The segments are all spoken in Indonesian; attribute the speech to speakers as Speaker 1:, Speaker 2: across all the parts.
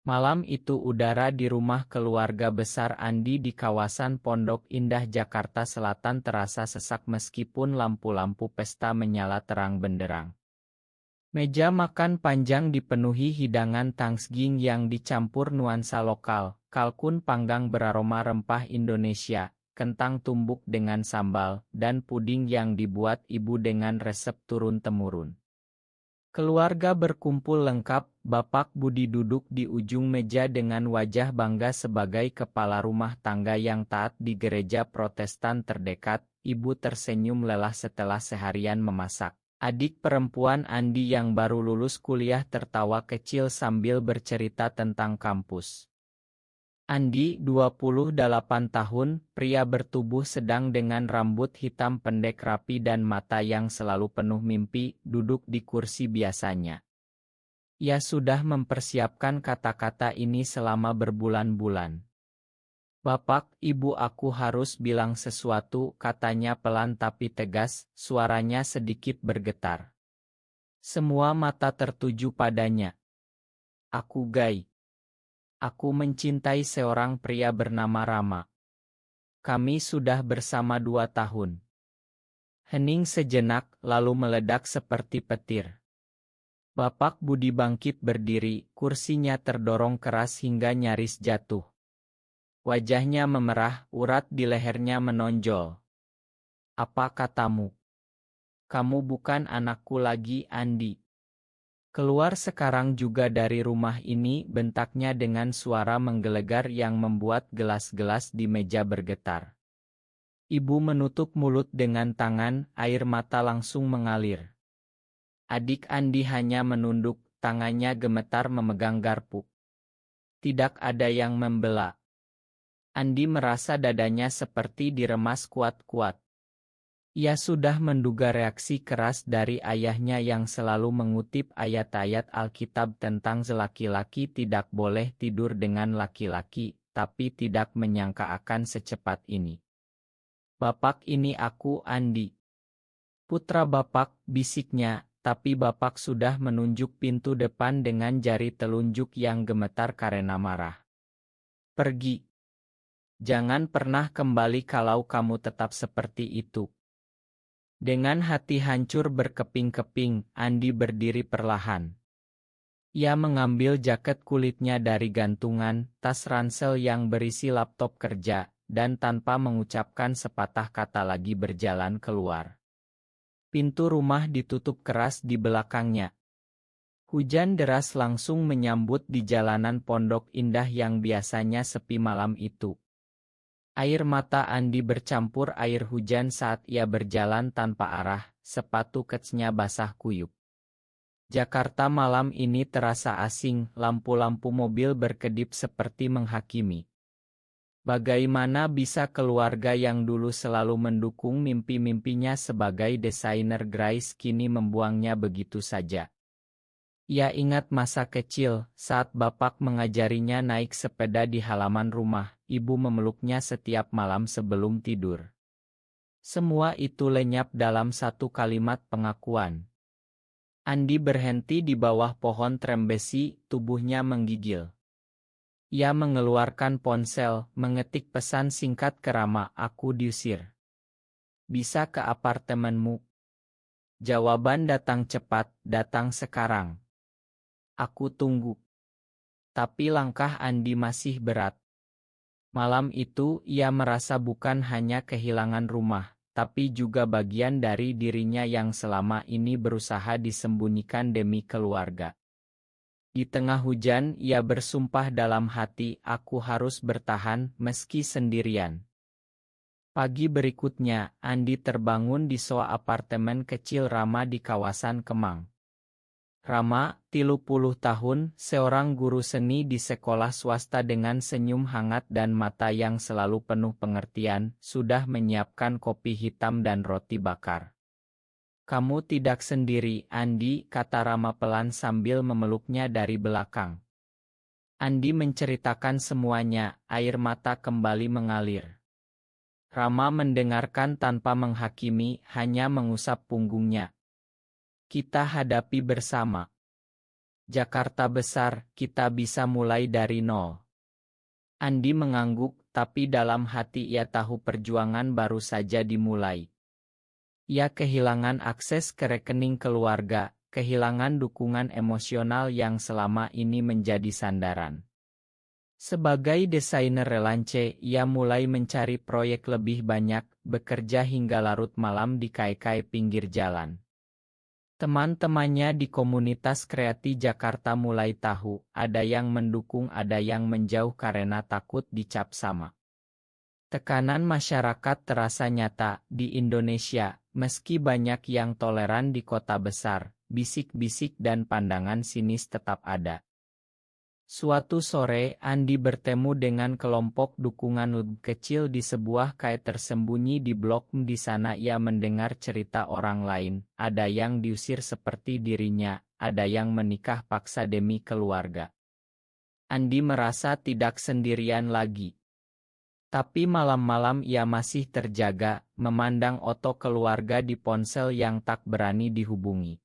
Speaker 1: Malam itu udara di rumah keluarga besar Andi di kawasan Pondok Indah Jakarta Selatan terasa sesak meskipun lampu-lampu pesta menyala terang benderang. Meja makan panjang dipenuhi hidangan Thanksgiving yang dicampur nuansa lokal, kalkun panggang beraroma rempah Indonesia, kentang tumbuk dengan sambal, dan puding yang dibuat ibu dengan resep turun-temurun. Keluarga berkumpul lengkap, Bapak Budi duduk di ujung meja dengan wajah bangga sebagai kepala rumah tangga yang taat di gereja Protestan terdekat. Ibu tersenyum lelah setelah seharian memasak. Adik perempuan Andi yang baru lulus kuliah tertawa kecil sambil bercerita tentang kampus. Andi, 28 tahun, pria bertubuh sedang dengan rambut hitam pendek rapi dan mata yang selalu penuh mimpi, duduk di kursi biasanya. Ia sudah mempersiapkan kata-kata ini selama berbulan-bulan. "Bapak, ibu, aku harus bilang sesuatu," katanya pelan tapi tegas, suaranya sedikit bergetar. Semua mata tertuju padanya. "Aku gay. Aku mencintai seorang pria bernama Rama. Kami sudah bersama 2 tahun." Hening sejenak, lalu meledak seperti petir. Bapak Budi bangkit berdiri, kursinya terdorong keras hingga nyaris jatuh. Wajahnya memerah, urat di lehernya menonjol. "Apa katamu? Kamu bukan anakku lagi, Andi. Keluar sekarang juga dari rumah ini," bentaknya dengan suara menggelegar yang membuat gelas-gelas di meja bergetar. Ibu menutup mulut dengan tangan, air mata langsung mengalir. Adik Andi hanya menunduk, tangannya gemetar memegang garpu. Tidak ada yang membela. Andi merasa dadanya seperti diremas kuat-kuat. Ia sudah menduga reaksi keras dari ayahnya yang selalu mengutip ayat-ayat Alkitab tentang laki-laki tidak boleh tidur dengan laki-laki, tapi tidak menyangka akan secepat ini. "Bapak, ini aku, Andi. Putra Bapak," bisiknya, tapi Bapak sudah menunjuk pintu depan dengan jari telunjuk yang gemetar karena marah. "Pergi. Jangan pernah kembali kalau kamu tetap seperti itu." Dengan hati hancur berkeping-keping, Andi berdiri perlahan. Ia mengambil jaket kulitnya dari gantungan, tas ransel yang berisi laptop kerja, dan tanpa mengucapkan sepatah kata lagi berjalan keluar. Pintu rumah ditutup keras di belakangnya. Hujan deras langsung menyambut di jalanan Pondok Indah yang biasanya sepi malam itu. Air mata Andi bercampur air hujan saat ia berjalan tanpa arah, sepatu katsnya basah kuyup. Jakarta malam ini terasa asing, lampu-lampu mobil berkedip seperti menghakimi. Bagaimana bisa keluarga yang dulu selalu mendukung mimpi-mimpinya sebagai desainer Grace kini membuangnya begitu saja? Ia ingat masa kecil, saat bapak mengajarinya naik sepeda di halaman rumah, ibu memeluknya setiap malam sebelum tidur. Semua itu lenyap dalam satu kalimat pengakuan. Andi berhenti di bawah pohon trembesi, tubuhnya menggigil. Ia mengeluarkan ponsel, mengetik pesan singkat ke Rama, "Aku diusir. Bisa ke apartemenmu?" Jawaban datang cepat, "Datang sekarang. Aku tunggu." Tapi langkah Andi masih berat. Malam itu ia merasa bukan hanya kehilangan rumah, tapi juga bagian dari dirinya yang selama ini berusaha disembunyikan demi keluarga. Di tengah hujan ia bersumpah dalam hati, "Aku harus bertahan meski sendirian." Pagi berikutnya, Andi terbangun di soa apartemen kecil Rama di kawasan Kemang. Rama, 30 tahun, seorang guru seni di sekolah swasta dengan senyum hangat dan mata yang selalu penuh pengertian, sudah menyiapkan kopi hitam dan roti bakar. "Kamu tidak sendiri, Andi," kata Rama pelan sambil memeluknya dari belakang. Andi menceritakan semuanya, air mata kembali mengalir. Rama mendengarkan tanpa menghakimi, hanya mengusap punggungnya. "Kita hadapi bersama. Jakarta besar, kita bisa mulai dari nol. Andi mengangguk, tapi dalam hati ia tahu perjuangan baru saja dimulai. Ia kehilangan akses ke rekening keluarga, kehilangan dukungan emosional yang selama ini menjadi sandaran. Sebagai desainer relance, ia mulai mencari proyek lebih banyak, bekerja hingga larut malam di kai-kai pinggir jalan. Teman-temannya di komunitas kreatif Jakarta mulai tahu, ada yang mendukung, ada yang menjauh karena takut dicap sama. Tekanan masyarakat terasa nyata di Indonesia, meski banyak yang toleran di kota besar, bisik-bisik dan pandangan sinis tetap ada. Suatu sore, Andi bertemu dengan kelompok dukungan lebih kecil di sebuah kai tersembunyi di blok M. Di sana ia mendengar cerita orang lain, ada yang diusir seperti dirinya, ada yang menikah paksa demi keluarga. Andi merasa tidak sendirian lagi. Tapi malam-malam ia masih terjaga, memandang foto keluarga di ponsel yang tak berani dihubungi.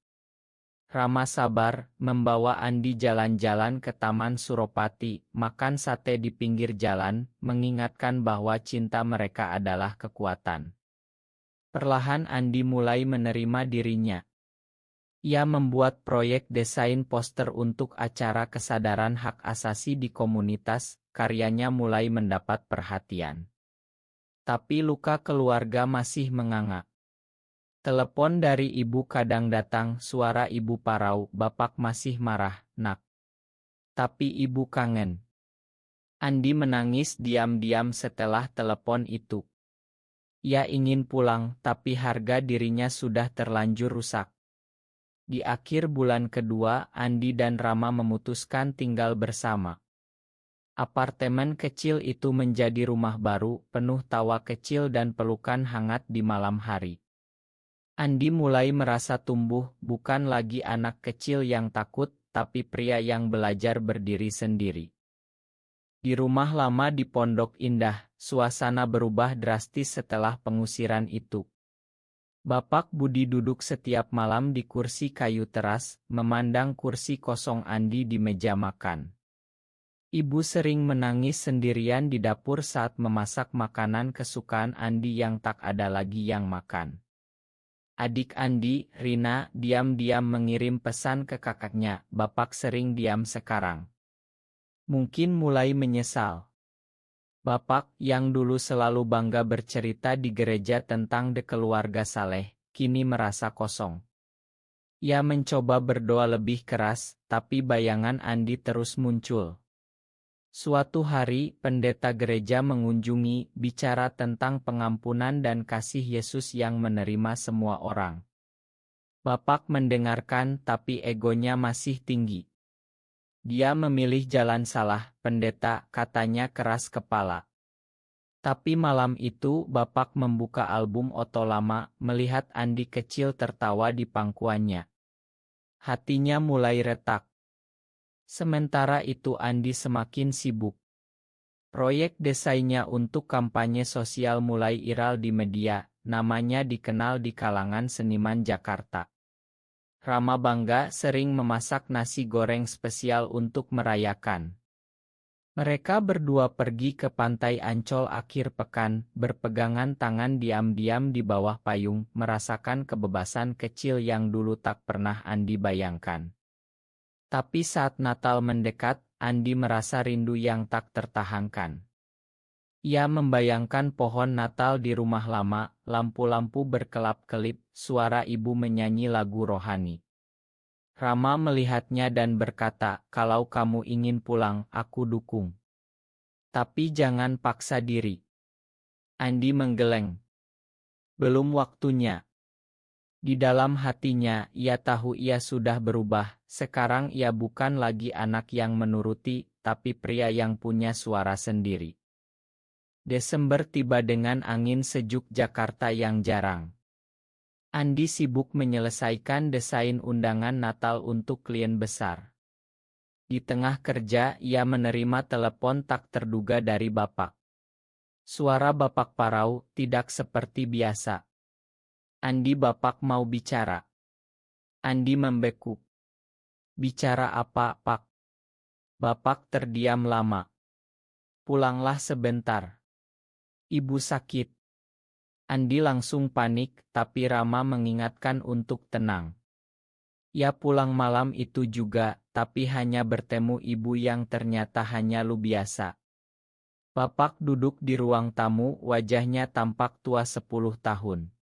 Speaker 1: Rama sabar, membawa Andi jalan-jalan ke Taman Suropati, makan sate di pinggir jalan, mengingatkan bahwa cinta mereka adalah kekuatan. Perlahan Andi mulai menerima dirinya. Ia membuat proyek desain poster untuk acara kesadaran hak asasi di komunitas, karyanya mulai mendapat perhatian. Tapi luka keluarga masih menganga. Telepon dari ibu kadang datang, suara ibu parau, bapak masih marah, nak. Tapi ibu kangen. Andi menangis diam-diam setelah telepon itu. Ia ingin pulang, tapi harga dirinya sudah terlanjur rusak. Di akhir bulan kedua, Andi dan Rama memutuskan tinggal bersama. Apartemen kecil itu menjadi rumah baru, penuh tawa kecil dan pelukan hangat di malam hari. Andi mulai merasa tumbuh, bukan lagi anak kecil yang takut, tapi pria yang belajar berdiri sendiri. Di rumah lama di Pondok Indah, suasana berubah drastis setelah pengusiran itu. Bapak Budi duduk setiap malam di kursi kayu teras, memandang kursi kosong Andi di meja makan. Ibu sering menangis sendirian di dapur saat memasak makanan kesukaan Andi yang tak ada lagi yang makan. Adik Andi, Rina, diam-diam mengirim pesan ke kakaknya, bapak sering diam sekarang. Mungkin mulai menyesal. Bapak, yang dulu selalu bangga bercerita di gereja tentang keluarga saleh, kini merasa kosong. Ia mencoba berdoa lebih keras, tapi bayangan Andi terus muncul. Suatu hari, pendeta gereja mengunjungi, bicara tentang pengampunan dan kasih Yesus yang menerima semua orang. Bapak mendengarkan, tapi egonya masih tinggi. Dia memilih jalan salah, pendeta, katanya keras kepala. Tapi malam itu, Bapak membuka album foto lama, melihat Andi kecil tertawa di pangkuannya. Hatinya mulai retak. Sementara itu Andi semakin sibuk. Proyek desainnya untuk kampanye sosial mulai viral di media, namanya dikenal di kalangan seniman Jakarta. Rama bangga sering memasak nasi goreng spesial untuk merayakan. Mereka berdua pergi ke pantai Ancol akhir pekan, berpegangan tangan diam-diam di bawah payung, merasakan kebebasan kecil yang dulu tak pernah Andi bayangkan. Tapi saat Natal mendekat, Andi merasa rindu yang tak tertahankan. Ia membayangkan pohon Natal di rumah lama, lampu-lampu berkelap-kelip, suara ibu menyanyi lagu rohani. Rama melihatnya dan berkata, kalau kamu ingin pulang, aku dukung. Tapi jangan paksa diri. Andi menggeleng. Belum waktunya. Di dalam hatinya, ia tahu ia sudah berubah. Sekarang ia bukan lagi anak yang menuruti, tapi pria yang punya suara sendiri. Desember tiba dengan angin sejuk Jakarta yang jarang. Andi sibuk menyelesaikan desain undangan Natal untuk klien besar. Di tengah kerja, ia menerima telepon tak terduga dari bapak. Suara bapak parau, tidak seperti biasa. Andi, bapak mau bicara. Andi membekuk. Bicara apa, Pak? Bapak terdiam lama. Pulanglah sebentar. Ibu sakit. Andi langsung panik, tapi Rama mengingatkan untuk tenang. Ya pulang malam itu juga, tapi hanya bertemu ibu yang ternyata hanya lu biasa. Bapak duduk di ruang tamu, wajahnya tampak tua 10 tahun.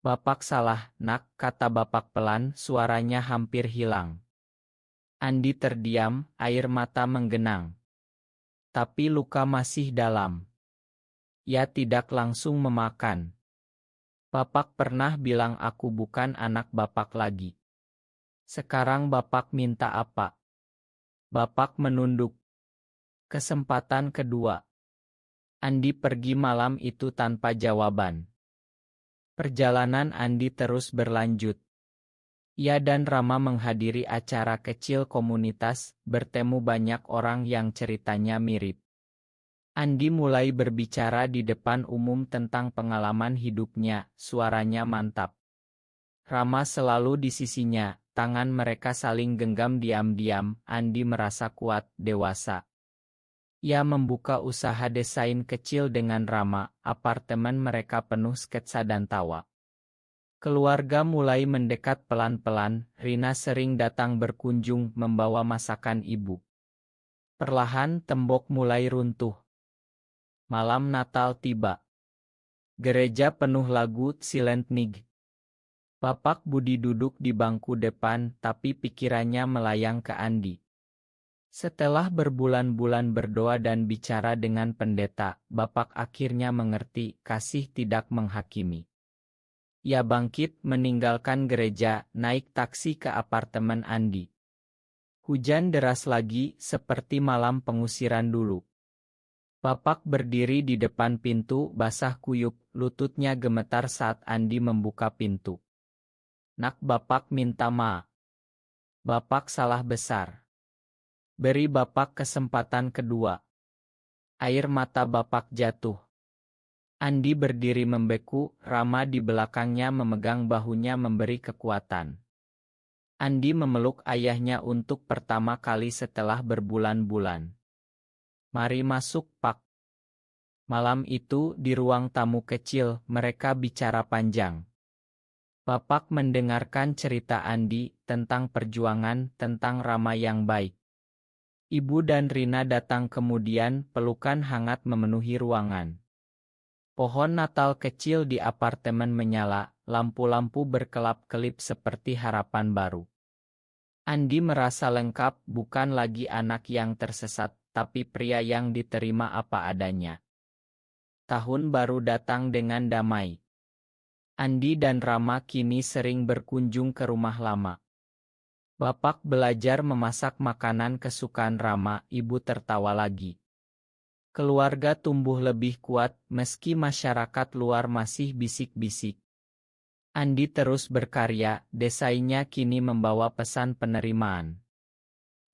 Speaker 1: Bapak salah, nak, kata bapak pelan, suaranya hampir hilang. Andi terdiam, air mata menggenang. Tapi luka masih dalam. Ya tidak langsung memakan. Bapak pernah bilang aku bukan anak bapak lagi. Sekarang bapak minta apa? Bapak menunduk. Kesempatan kedua. Andi pergi malam itu tanpa jawaban. Perjalanan Andi terus berlanjut. Ia dan Rama menghadiri acara kecil komunitas, bertemu banyak orang yang ceritanya mirip. Andi mulai berbicara di depan umum tentang pengalaman hidupnya, suaranya mantap. Rama selalu di sisinya, tangan mereka saling genggam diam-diam. Andi merasa kuat, dewasa. Ia membuka usaha desain kecil dengan Rama, apartemen mereka penuh sketsa dan tawa. Keluarga mulai mendekat pelan-pelan, Rina sering datang berkunjung membawa masakan ibu. Perlahan tembok mulai runtuh. Malam Natal tiba. Gereja penuh lagu Silent Night. Bapak Budi duduk di bangku depan, tapi pikirannya melayang ke Andi. Setelah berbulan-bulan berdoa dan bicara dengan pendeta, Bapak akhirnya mengerti, kasih tidak menghakimi. Ia bangkit, meninggalkan gereja, naik taksi ke apartemen Andi. Hujan deras lagi, seperti malam pengusiran dulu. Bapak berdiri di depan pintu, basah kuyup, lututnya gemetar saat Andi membuka pintu. Nak, Bapak minta maaf. Bapak salah besar. Beri Bapak kesempatan kedua. Air mata Bapak jatuh. Andi berdiri membeku, Rama di belakangnya memegang bahunya memberi kekuatan. Andi memeluk ayahnya untuk pertama kali setelah berbulan-bulan. Mari masuk, Pak. Malam itu, di ruang tamu kecil, mereka bicara panjang. Bapak mendengarkan cerita Andi tentang perjuangan, tentang Rama yang baik. Ibu dan Rina datang kemudian, pelukan hangat memenuhi ruangan. Pohon Natal kecil di apartemen menyala, lampu-lampu berkelap-kelip seperti harapan baru. Andi merasa lengkap, bukan lagi anak yang tersesat, tapi pria yang diterima apa adanya. Tahun baru datang dengan damai. Andi dan Rama kini sering berkunjung ke rumah lama. Bapak belajar memasak makanan kesukaan Rama, ibu tertawa lagi. Keluarga tumbuh lebih kuat, meski masyarakat luar masih bisik-bisik. Andi terus berkarya, desainnya kini membawa pesan penerimaan.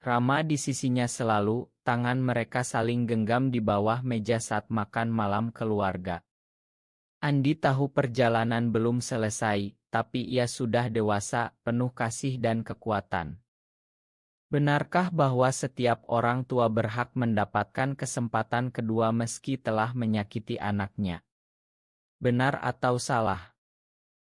Speaker 1: Rama di sisinya selalu, tangan mereka saling genggam di bawah meja saat makan malam keluarga. Andi tahu perjalanan belum selesai, tapi ia sudah dewasa, penuh kasih dan kekuatan. Benarkah bahwa setiap orang tua berhak mendapatkan kesempatan kedua meski telah menyakiti anaknya? Benar atau salah?